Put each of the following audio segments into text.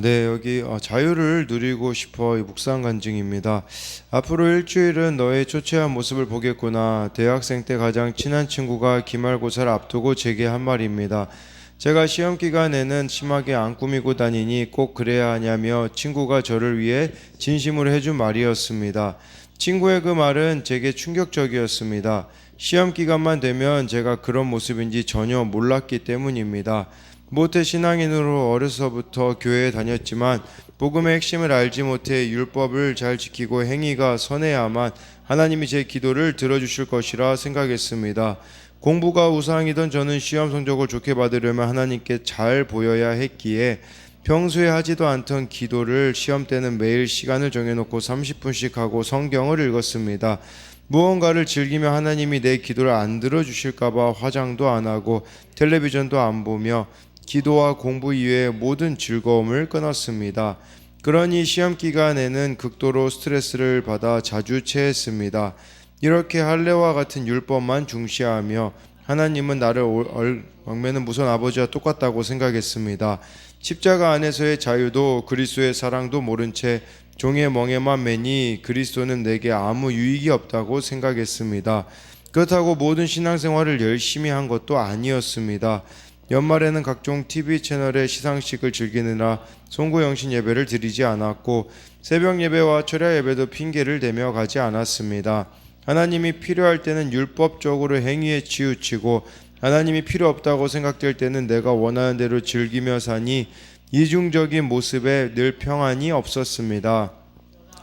네, 여기 자유를 누리고 싶어 이 묵상 간증입니다. 앞으로 일주일은 너의 초췌한 모습을 보겠구나. 대학생 때 가장 친한 친구가 기말고사를 앞두고 제게 한 말입니다. 제가 시험 기간에는 심하게 안 꾸미고 다니니 꼭 그래야 하냐며 친구가 저를 위해 진심으로 해준 말이었습니다. 친구의 그 말은 제게 충격적이었습니다. 시험 기간만 되면 제가 그런 모습인지 전혀 몰랐기 때문입니다. 모태 신앙인으로 어려서부터 교회에 다녔지만 복음의 핵심을 알지 못해 율법을 잘 지키고 행위가 선해야만 하나님이 제 기도를 들어주실 것이라 생각했습니다. 공부가 우상이던 저는 시험 성적을 좋게 받으려면 하나님께 잘 보여야 했기에 평소에 하지도 않던 기도를 시험 때는 매일 시간을 정해놓고 30분씩 하고 성경을 읽었습니다. 무언가를 즐기며 하나님이 내 기도를 안 들어주실까봐 화장도 안 하고 텔레비전도 안 보며 기도와 공부 이외의 모든 즐거움을 끊었습니다. 그러니 시험 기간에는 극도로 스트레스를 받아 자주 체했습니다. 이렇게 할례와 같은 율법만 중시하며 하나님은 나를 얽매는 무서운 아버지와 똑같다고 생각했습니다. 십자가 안에서의 자유도 그리스도의 사랑도 모른 채 종의 멍에만 매니 그리스도는 내게 아무 유익이 없다고 생각했습니다. 그렇다고 모든 신앙생활을 열심히 한 것도 아니었습니다. 연말에는 각종 TV 채널의 시상식을 즐기느라 송구영신 예배를 드리지 않았고 새벽 예배와 철야 예배도 핑계를 대며 가지 않았습니다. 하나님이 필요할 때는 율법적으로 행위에 치우치고 하나님이 필요 없다고 생각될 때는 내가 원하는 대로 즐기며 사니 이중적인 모습에 늘 평안이 없었습니다.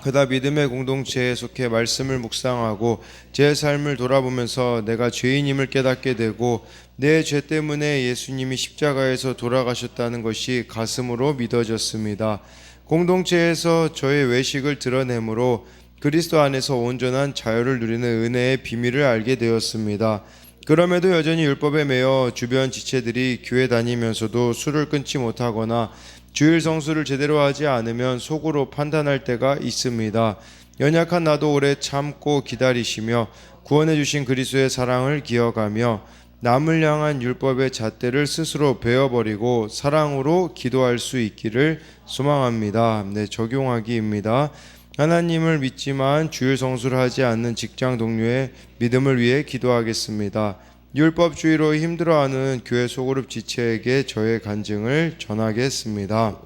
그다 믿음의 공동체에 속해 말씀을 묵상하고 제 삶을 돌아보면서 내가 죄인임을 깨닫게 되고 내 죄 때문에 예수님이 십자가에서 돌아가셨다는 것이 가슴으로 믿어졌습니다. 공동체에서 저의 외식을 드러내므로 그리스도 안에서 온전한 자유를 누리는 은혜의 비밀을 알게 되었습니다. 그럼에도 여전히 율법에 매여 주변 지체들이 교회 다니면서도 술을 끊지 못하거나 주일 성수를 제대로 하지 않으면 속으로 판단할 때가 있습니다. 연약한 나도 오래 참고 기다리시며 구원해 주신 그리스도의 사랑을 기억하며 남을 향한 율법의 잣대를 스스로 베어버리고 사랑으로 기도할 수 있기를 소망합니다. 적용하기입니다. 하나님을 믿지만 주일 성수를 하지 않는 직장 동료의 믿음을 위해 기도하겠습니다. 율법주의로 힘들어하는 교회 소그룹 지체에게 저의 간증을 전하겠습니다.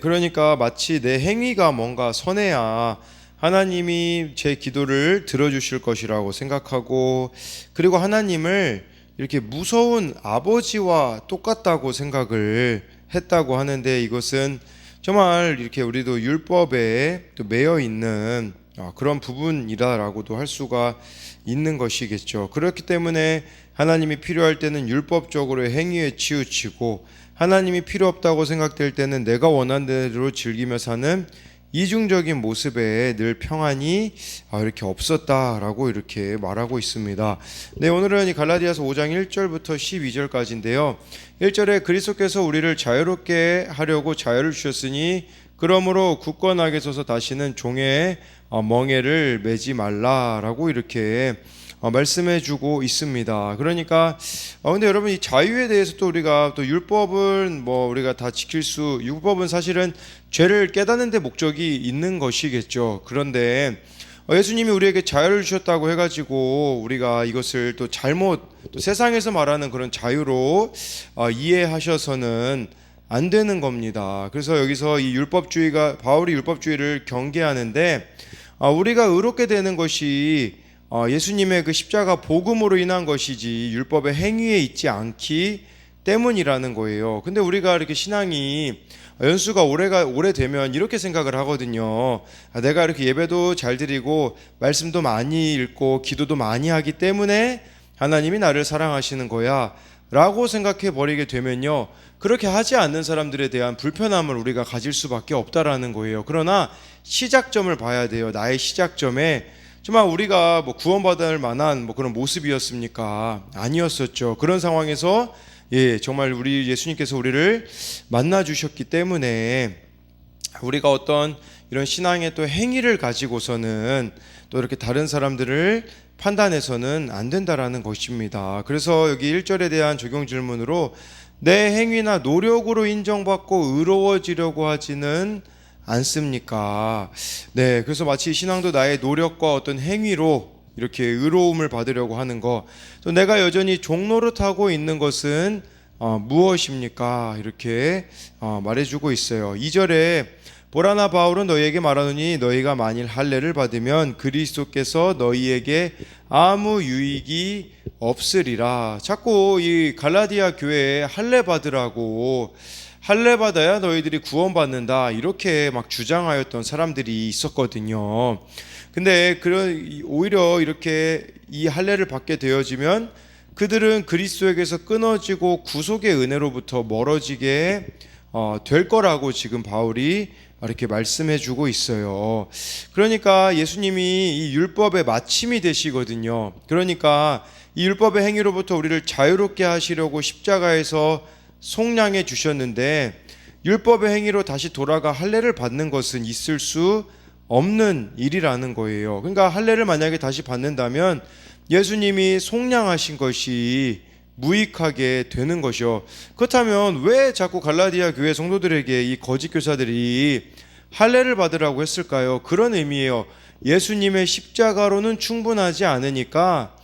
그러니까 마치 내 행위가 뭔가 선해야 하나님이 제 기도를 들어주실 것이라고 생각하고, 그리고 하나님을 이렇게 무서운 아버지와 똑같다고 생각을 했다고 하는데, 이것은 정말 이렇게 우리도 율법에 또 매여 있는 그런 부분이라고도 할 수가 있는 것이겠죠. 그렇기 때문에 하나님이 필요할 때는 율법적으로 행위에 치우치고 하나님이 필요 없다고 생각될 때는 내가 원하는 대로 즐기며 사는 이중적인 모습에 늘 평안이 이렇게 없었다라고 이렇게 말하고 있습니다. 오늘은 이 갈라디아서 5장 1절부터 12절까지인데요. 1절에 그리스도께서 우리를 자유롭게 하려고 자유를 주셨으니 그러므로 굳건하게 서서 다시는 종의 멍에를 매지 말라라고 이렇게 말씀해 주고 있습니다. 그러니까 근데 여러분, 이 자유에 대해서 또 우리가 또 율법은 우리가 다 율법은 사실은 죄를 깨닫는 데 목적이 있는 것이겠죠. 그런데 예수님이 우리에게 자유를 주셨다고 해가지고 우리가 이것을 또 잘못 또 세상에서 말하는 그런 자유로 이해하셔서는 안 되는 겁니다. 그래서 여기서 이 바울이 율법주의를 경계하는데, 우리가 의롭게 되는 것이 예수님의 그 십자가 복음으로 인한 것이지 율법의 행위에 있지 않기 때문이라는 거예요. 근데 우리가 이렇게 신앙이 연수가 오래되면 이렇게 생각을 하거든요. 내가 이렇게 예배도 잘 드리고 말씀도 많이 읽고 기도도 많이 하기 때문에 하나님이 나를 사랑하시는 거야 라고 생각해 버리게 되면요, 그렇게 하지 않는 사람들에 대한 불편함을 우리가 가질 수밖에 없다라는 거예요. 그러나 시작점을 봐야 돼요. 나의 시작점에 정말 우리가 구원받을 만한 그런 모습이었습니까? 아니었었죠. 그런 상황에서 정말 우리 예수님께서 우리를 만나 주셨기 때문에 우리가 어떤 이런 신앙의 또 행위를 가지고서는 또 이렇게 다른 사람들을 판단해서는 안 된다라는 것입니다. 그래서 여기 1절에 대한 적용 질문으로 내 행위나 노력으로 인정받고 의로워지려고 하지는 않습니까? 네, 그래서 마치 신앙도 나의 노력과 어떤 행위로 이렇게 의로움을 받으려고 하는 거. 또 내가 여전히 종노릇하고 있는 것은 무엇입니까? 이렇게 말해주고 있어요. 2절에 보라나 바울은 너희에게 말하노니 너희가 만일 할례를 받으면 그리스도께서 너희에게 아무 유익이 없으리라. 자꾸 이 갈라디아 교회에 할례 받으라고, 할례 받아야 너희들이 구원받는다, 이렇게 막 주장하였던 사람들이 있었거든요. 근데 오히려 이렇게 이 할례를 받게 되어지면 그들은 그리스도에게서 끊어지고 구속의 은혜로부터 멀어지게 될 거라고 지금 바울이 이렇게 말씀해 주고 있어요. 그러니까 예수님이 이 율법의 마침이 되시거든요. 그러니까 이 율법의 행위로부터 우리를 자유롭게 하시려고 십자가에서 속량해 주셨는데, 율법의 행위로 다시 돌아가 할례를 받는 것은 있을 수 없는 일이라는 거예요. 그러니까 할례를 만약에 다시 받는다면 예수님이 속량하신 것이 무익하게 되는 것이요. 그렇다면 왜 자꾸 갈라디아 교회 성도들에게 이 거짓 교사들이 할례를 받으라고 했을까요? 그런 의미예요. 예수님의 십자가로는 충분하지 않으니까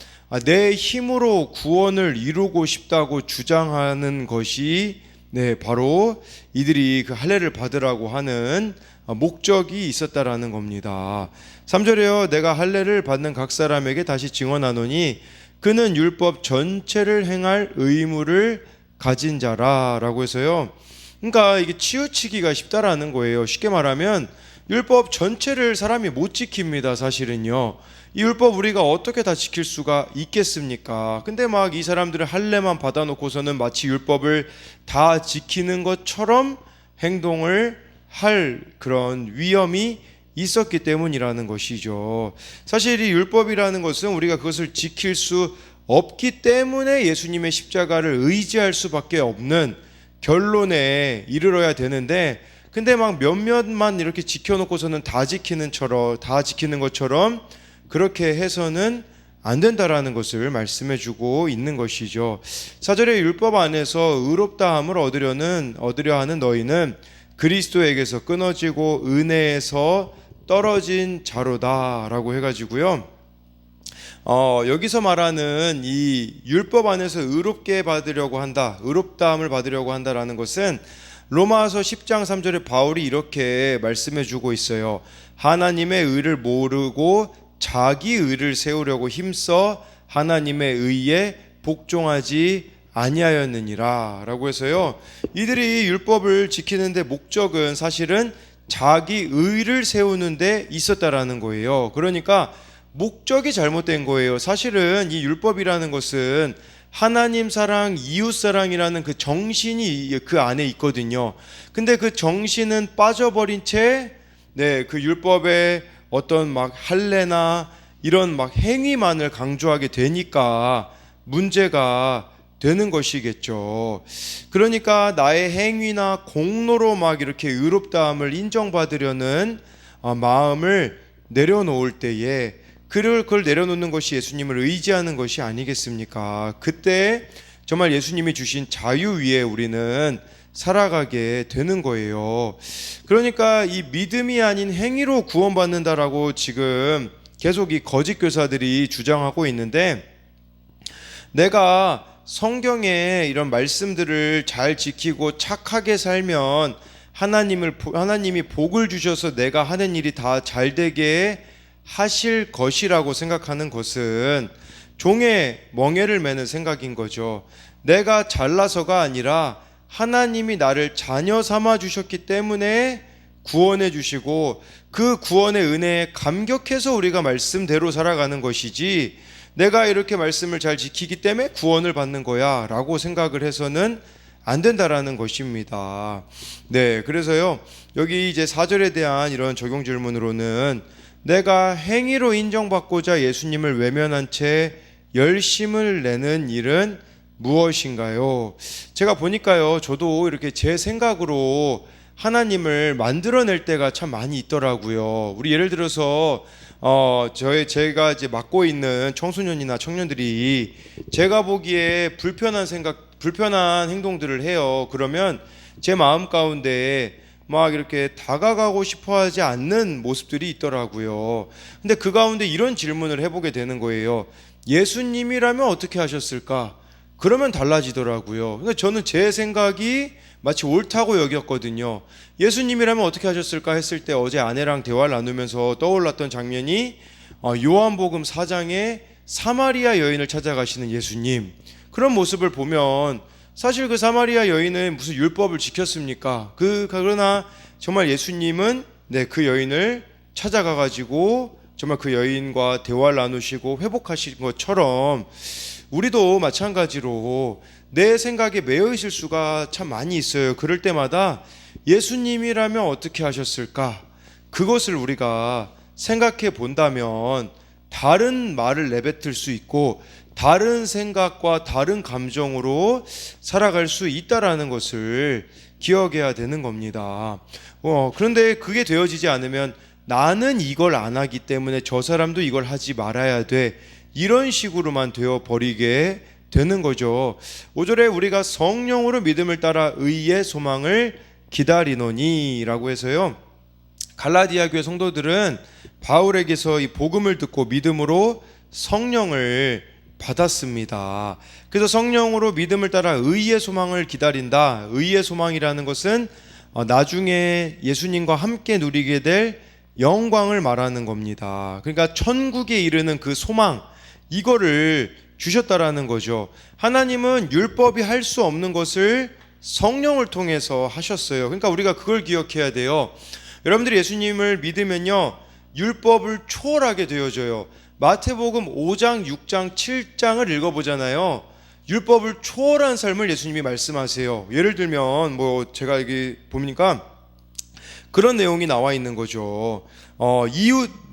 내 힘으로 구원을 이루고 싶다고 주장하는 것이 바로 이들이 그 할례를 받으라고 하는 목적이 있었다라는 겁니다. 3절에요. 내가 할례를 받는 각 사람에게 다시 증언하노니 그는 율법 전체를 행할 의무를 가진 자라라고 해서요. 그러니까 이게 치우치기가 쉽다라는 거예요. 쉽게 말하면 율법 전체를 사람이 못 지킵니다. 사실은요. 이 율법 우리가 어떻게 다 지킬 수가 있겠습니까? 근데 막 이 사람들은 할례만 받아놓고서는 마치 율법을 다 지키는 것처럼 행동을 할 그런 위험이 있었기 때문이라는 것이죠. 사실 이 율법이라는 것은 우리가 그것을 지킬 수 없기 때문에 예수님의 십자가를 의지할 수밖에 없는 결론에 이르러야 되는데, 근데 막 몇몇만 이렇게 지켜놓고서는 다 지키는 것처럼 그렇게 해서는 안 된다라는 것을 말씀해주고 있는 것이죠. 4절의 율법 안에서 의롭다함을 얻으려 하는 너희는 그리스도에게서 끊어지고 은혜에서 떨어진 자로다라고 해가지고요. 여기서 말하는 이 율법 안에서 의롭게 받으려고 한다, 의롭다함을 받으려고 한다라는 것은 로마서 10장 3절에 바울이 이렇게 말씀해주고 있어요. 하나님의 의를 모르고 자기 의를 세우려고 힘써 하나님의 의에 복종하지 아니하였느니라 라고 해서요, 이들이 율법을 지키는데 목적은 사실은 자기 의를 세우는 데 있었다라는 거예요. 그러니까 목적이 잘못된 거예요. 사실은 이 율법이라는 것은 하나님 사랑, 이웃 사랑이라는 그 정신이 그 안에 있거든요. 근데 그 정신은 빠져버린 채 그 율법의 어떤 막 할례나 이런 막 행위만을 강조하게 되니까 문제가 되는 것이겠죠. 그러니까 나의 행위나 공로로 막 이렇게 의롭다함을 인정받으려는 마음을 내려놓을 때에 그걸 내려놓는 것이 예수님을 의지하는 것이 아니겠습니까? 그때 정말 예수님이 주신 자유 위에 우리는 살아가게 되는 거예요. 그러니까 이 믿음이 아닌 행위로 구원받는다라고 지금 계속 이 거짓 교사들이 주장하고 있는데, 내가 성경의 이런 말씀들을 잘 지키고 착하게 살면 하나님이 복을 주셔서 내가 하는 일이 다 잘 되게 하실 것이라고 생각하는 것은 종의 멍에를 매는 생각인 거죠. 내가 잘나서가 아니라 하나님이 나를 자녀 삼아 주셨기 때문에 구원해 주시고 그 구원의 은혜에 감격해서 우리가 말씀대로 살아가는 것이지, 내가 이렇게 말씀을 잘 지키기 때문에 구원을 받는 거야 라고 생각을 해서는 안 된다라는 것입니다. 그래서요, 여기 이제 4절에 대한 이런 적용 질문으로는 내가 행위로 인정받고자 예수님을 외면한 채 열심을 내는 일은 무엇인가요? 제가 보니까요, 저도 이렇게 제 생각으로 하나님을 만들어낼 때가 참 많이 있더라고요. 우리 예를 들어서 제가 이제 맡고 있는 청소년이나 청년들이 제가 보기에 불편한 생각 불편한 행동들을 해요. 그러면 제 마음 가운데 막 이렇게 다가가고 싶어 하지 않는 모습들이 있더라고요. 근데 그 가운데 이런 질문을 해보게 되는 거예요. 예수님이라면 어떻게 하셨을까? 그러면 달라지더라고요. 그러니까 저는 제 생각이 마치 옳다고 여겼거든요. 예수님이라면 어떻게 하셨을까 했을 때 어제 아내랑 대화를 나누면서 떠올랐던 장면이 요한복음 4장에 사마리아 여인을 찾아가시는 예수님, 그런 모습을 보면 사실 그 사마리아 여인은 무슨 율법을 지켰습니까? 그러나 정말 예수님은 그 여인을 찾아가 가지고 정말 그 여인과 대화를 나누시고 회복하신 것처럼 우리도 마찬가지로 내 생각에 매여 있을 수가 참 많이 있어요. 그럴 때마다 예수님이라면 어떻게 하셨을까? 그것을 우리가 생각해 본다면 다른 말을 내뱉을 수 있고 다른 생각과 다른 감정으로 살아갈 수 있다라는 것을 기억해야 되는 겁니다. 그런데 그게 되어지지 않으면 나는 이걸 안 하기 때문에 저 사람도 이걸 하지 말아야 돼, 이런 식으로만 되어버리게 되는 거죠. 5절에 우리가 성령으로 믿음을 따라 의의 소망을 기다리노니 라고 해서요, 갈라디아 교회 성도들은 바울에게서 이 복음을 듣고 믿음으로 성령을 받았습니다. 그래서 성령으로 믿음을 따라 의의 소망을 기다린다. 의의 소망이라는 것은 나중에 예수님과 함께 누리게 될 영광을 말하는 겁니다. 그러니까 천국에 이르는 그 소망, 이거를 주셨다라는 거죠. 하나님은 율법이 할 수 없는 것을 성령을 통해서 하셨어요. 그러니까 우리가 그걸 기억해야 돼요. 여러분들이 예수님을 믿으면요, 율법을 초월하게 되어져요. 마태복음 5장, 6장, 7장을 읽어보잖아요. 율법을 초월한 삶을 예수님이 말씀하세요. 예를 들면 제가 여기 보니까 그런 내용이 나와 있는 거죠.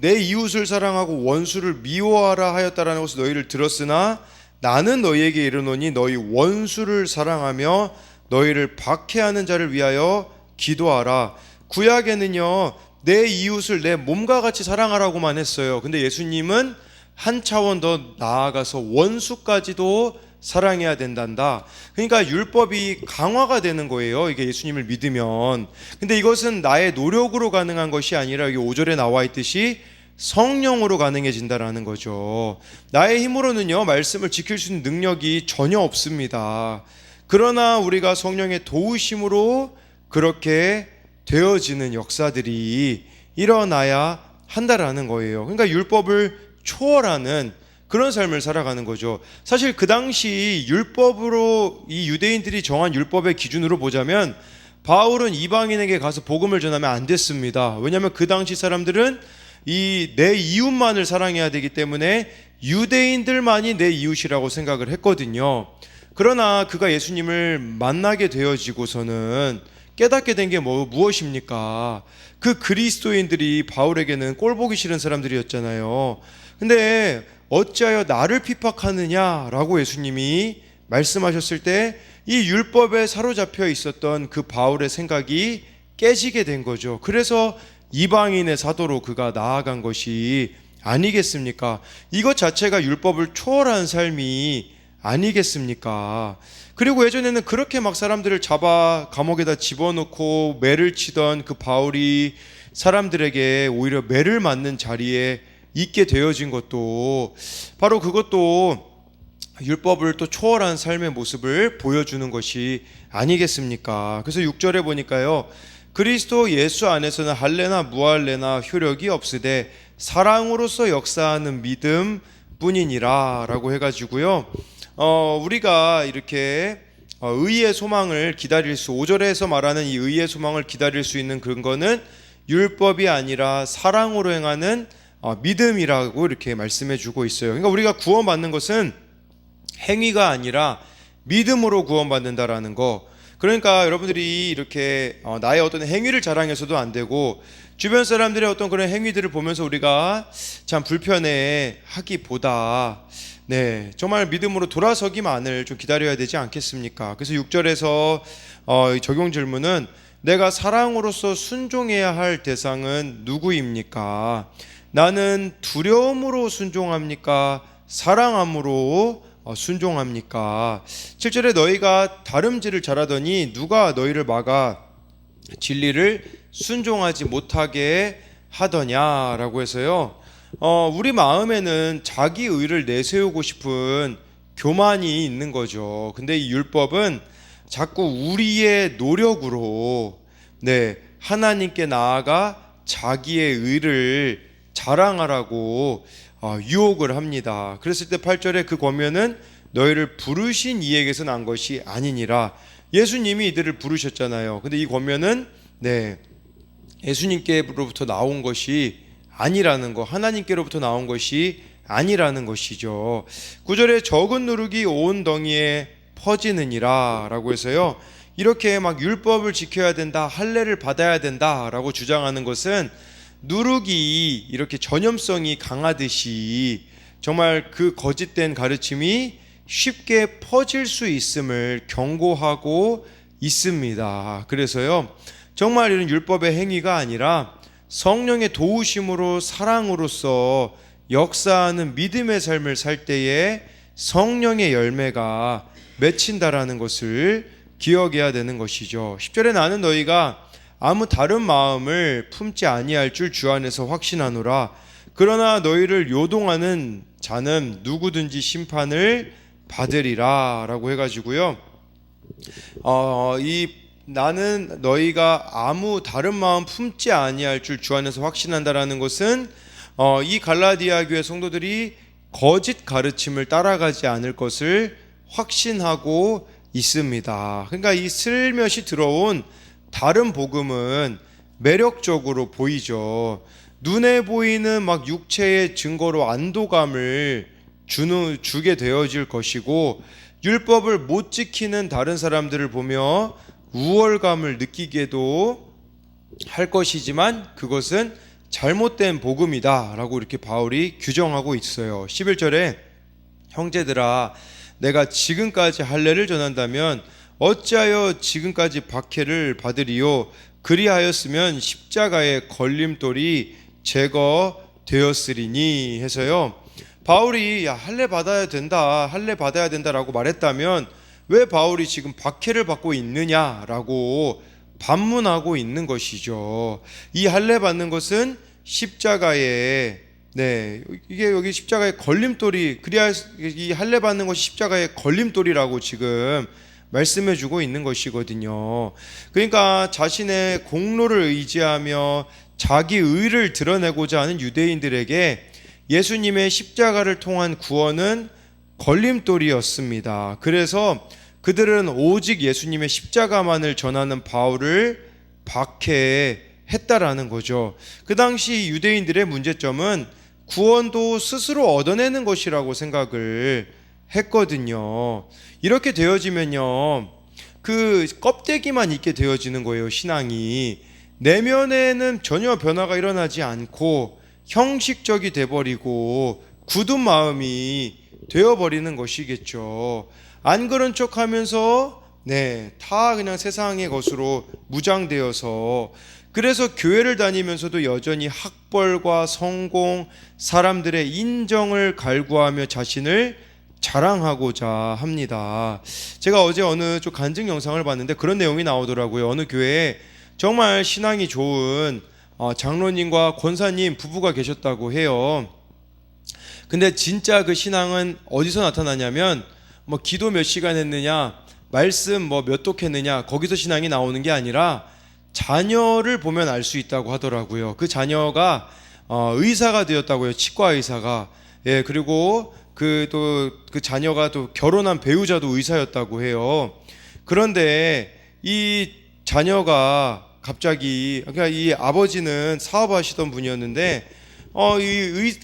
내 이웃을 사랑하고 원수를 미워하라 하였다라는 것을 너희를 들었으나 나는 너희에게 이르노니 너희 원수를 사랑하며 너희를 박해하는 자를 위하여 기도하라. 구약에는요, 내 이웃을 내 몸과 같이 사랑하라고만 했어요. 근데 예수님은 한 차원 더 나아가서 원수까지도 사랑해야 된단다. 그러니까 율법이 강화가 되는 거예요, 이게 예수님을 믿으면. 근데 이것은 나의 노력으로 가능한 것이 아니라 여기 5절에 나와 있듯이 성령으로 가능해진다라는 거죠. 나의 힘으로는요, 말씀을 지킬 수 있는 능력이 전혀 없습니다. 그러나 우리가 성령의 도우심으로 그렇게 되어지는 역사들이 일어나야 한다라는 거예요. 그러니까 율법을 초월하는 그런 삶을 살아가는 거죠. 사실 그 당시 율법으로, 이 유대인들이 정한 율법의 기준으로 보자면 바울은 이방인에게 가서 복음을 전하면 안 됐습니다. 왜냐하면 그 당시 사람들은 내 이웃만을 사랑해야 되기 때문에 유대인들만이 내 이웃이라고 생각을 했거든요. 그러나 그가 예수님을 만나게 되어지고서는 깨닫게 된 게 무엇입니까? 그 그리스도인들이 바울에게는 꼴보기 싫은 사람들이었잖아요. 근데 어찌하여 나를 핍박하느냐라고 예수님이 말씀하셨을 때 이 율법에 사로잡혀 있었던 그 바울의 생각이 깨지게 된 거죠. 그래서 이방인의 사도로 그가 나아간 것이 아니겠습니까? 이것 자체가 율법을 초월한 삶이 아니겠습니까? 그리고 예전에는 그렇게 막 사람들을 잡아 감옥에다 집어넣고 매를 치던 그 바울이 사람들에게 오히려 매를 맞는 자리에 있게 되어진 것도 바로 그것도 율법을 또 초월한 삶의 모습을 보여주는 것이 아니겠습니까? 그래서 6절에 보니까요, 그리스도 예수 안에서는 할례나 무할례나 효력이 없으되 사랑으로서 역사하는 믿음 뿐이니라 라고 해가지고요, 우리가 이렇게 의의 소망을 기다릴 수, 5절에서 말하는 이 의의 소망을 기다릴 수 있는 근거는 율법이 아니라 사랑으로 행하는 믿음이라고 이렇게 말씀해 주고 있어요. 그러니까 우리가 구원받는 것은 행위가 아니라 믿음으로 구원받는다라는 거. 그러니까 여러분들이 이렇게 나의 어떤 행위를 자랑해서도 안 되고 주변 사람들의 어떤 그런 행위들을 보면서 우리가 참 불편해 하기보다 정말 믿음으로 돌아서기만을 좀 기다려야 되지 않겠습니까? 그래서 6절에서 적용 질문은 내가 사랑으로서 순종해야 할 대상은 누구입니까? 나는 두려움으로 순종합니까? 사랑함으로 순종합니까? 7절에 너희가 다름질을 잘하더니 누가 너희를 막아 진리를 순종하지 못하게 하더냐라고 해서요. 우리 마음에는 자기 의를 내세우고 싶은 교만이 있는 거죠. 근데 이 율법은 자꾸 우리의 노력으로 하나님께 나아가 자기의 의를 자랑하라고 유혹을 합니다. 그랬을 때 8절에 그 권면은 너희를 부르신 이에게서 난 것이 아니니라. 예수님이 이들을 부르셨잖아요. 근데 이 권면은 예수님께로부터 나온 것이 아니라는 거, 하나님께로부터 나온 것이 아니라는 것이죠. 9절에 적은 누룩이 온 덩이에 퍼지느니라 라고 해서요, 이렇게 막 율법을 지켜야 된다, 할례를 받아야 된다 라고 주장하는 것은 누룩이 이렇게 전염성이 강하듯이 정말 그 거짓된 가르침이 쉽게 퍼질 수 있음을 경고하고 있습니다. 그래서요, 정말 이런 율법의 행위가 아니라 성령의 도우심으로 사랑으로서 역사하는 믿음의 삶을 살 때에 성령의 열매가 맺힌다라는 것을 기억해야 되는 것이죠. 10절에 나는 너희가 아무 다른 마음을 품지 아니할 줄 주 안에서 확신하노라. 그러나 너희를 요동하는 자는 누구든지 심판을 받으리라 라고 해가지고요, 나는 너희가 아무 다른 마음 품지 아니할 줄 주 안에서 확신한다라는 것은 이 갈라디아 교회 성도들이 거짓 가르침을 따라가지 않을 것을 확신하고 있습니다. 그러니까 이 슬며시 들어온 다른 복음은 매력적으로 보이죠. 눈에 보이는 막 육체의 증거로 안도감을 주게 되어질 것이고, 율법을 못 지키는 다른 사람들을 보며 우월감을 느끼게도 할 것이지만 그것은 잘못된 복음이다 라고 이렇게 바울이 규정하고 있어요. 11절에 형제들아, 내가 지금까지 할례를 전한다면 어찌하여 지금까지 박해를 받으리요? 그리하였으면 십자가의 걸림돌이 제거되었으리니 해서요, 바울이 할례 받아야 된다, 할례 받아야 된다라고 말했다면 왜 바울이 지금 박해를 받고 있느냐라고 반문하고 있는 것이죠. 이 할례 받는 것은 십자가의 이게 여기 십자가의 걸림돌이, 그래야 이 할례 받는 것이 십자가의 걸림돌이라고 지금 말씀해 주고 있는 것이거든요. 그러니까 자신의 공로를 의지하며 자기 의를 드러내고자 하는 유대인들에게 예수님의 십자가를 통한 구원은 걸림돌이었습니다. 그래서 그들은 오직 예수님의 십자가만을 전하는 바울을 박해했다라는 거죠. 그 당시 유대인들의 문제점은 구원도 스스로 얻어내는 것이라고 생각을 했거든요. 이렇게 되어지면요, 그 껍데기만 있게 되어지는 거예요. 신앙이 내면에는 전혀 변화가 일어나지 않고 형식적이 돼버리고 굳은 마음이 되어버리는 것이겠죠. 안 그런 척하면서 다 그냥 세상의 것으로 무장되어서, 그래서 교회를 다니면서도 여전히 학벌과 성공, 사람들의 인정을 갈구하며 자신을 자랑하고자 합니다. 제가 어제 어느 쪽 간증 영상을 봤는데 그런 내용이 나오더라고요. 어느 교회에 정말 신앙이 좋은 장로님과 권사님 부부가 계셨다고 해요. 근데 진짜 그 신앙은 어디서 나타나냐면 뭐 기도 몇 시간 했느냐, 말씀 뭐 몇 독 했느냐, 거기서 신앙이 나오는 게 아니라 자녀를 보면 알 수 있다고 하더라고요. 그 자녀가 의사가 되었다고요. 치과 의사가. 그리고 그 자녀가 또 결혼한 배우자도 의사였다고 해요. 그런데 이 자녀가 갑자기, 그러니까 이 아버지는 사업하시던 분이었는데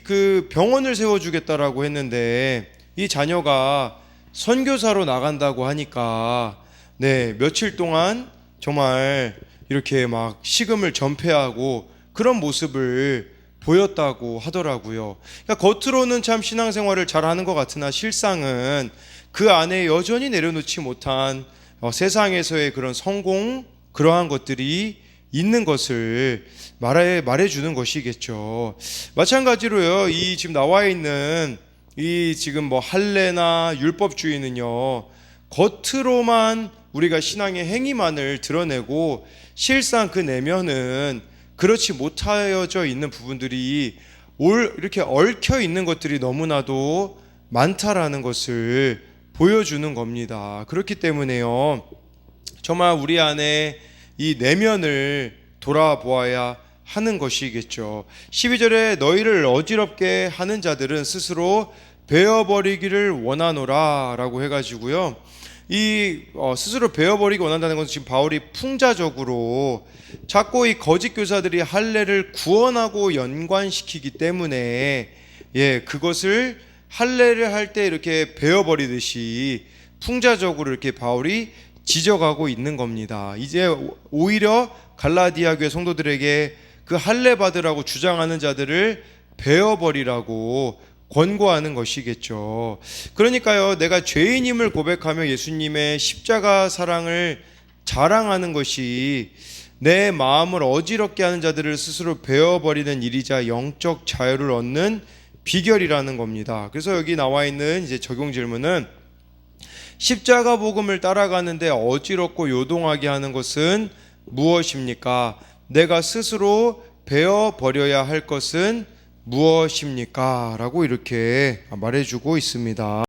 그 병원을 세워주겠다라고 했는데 이 자녀가 선교사로 나간다고 하니까 며칠 동안 정말 이렇게 막 식음을 전폐하고 그런 모습을 보였다고 하더라고요. 그러니까 겉으로는 참 신앙생활을 잘하는 것 같으나 실상은 그 안에 여전히 내려놓지 못한 세상에서의 그런 성공, 그러한 것들이 있는 것을 말해주는 것이겠죠. 마찬가지로요, 이 지금 나와 있는 이 지금 뭐 할례나 율법주의는요, 겉으로만 우리가 신앙의 행위만을 드러내고 실상 그 내면은 그렇지 못하여져 있는 부분들이 이렇게 얽혀 있는 것들이 너무나도 많다라는 것을 보여주는 겁니다. 그렇기 때문에요, 정말 우리 안에 이 내면을 돌아보아야 하는 것이겠죠. 12절에 너희를 어지럽게 하는 자들은 스스로 베어버리기를 원하노라 라고 해가지고요, 이 스스로 베어버리기 원한다는 것은 지금 바울이 풍자적으로 자꾸 이 거짓 교사들이 할례를 구원하고 연관시키기 때문에, 그것을 할례를 할 때 이렇게 베어버리듯이 풍자적으로 이렇게 바울이 지적하고 있는 겁니다. 이제 오히려 갈라디아 교회 성도들에게 그 할례 받으라고 주장하는 자들을 베어버리라고 권고하는 것이겠죠. 그러니까요, 내가 죄인임을 고백하며 예수님의 십자가 사랑을 자랑하는 것이 내 마음을 어지럽게 하는 자들을 스스로 베어버리는 일이자 영적 자유를 얻는 비결이라는 겁니다. 그래서 여기 나와 있는 이제 적용 질문은, 십자가 복음을 따라가는데 어지럽고 요동하게 하는 것은 무엇입니까? 내가 스스로 베어버려야 할 것은 무엇입니까? 라고 이렇게 말해주고 있습니다.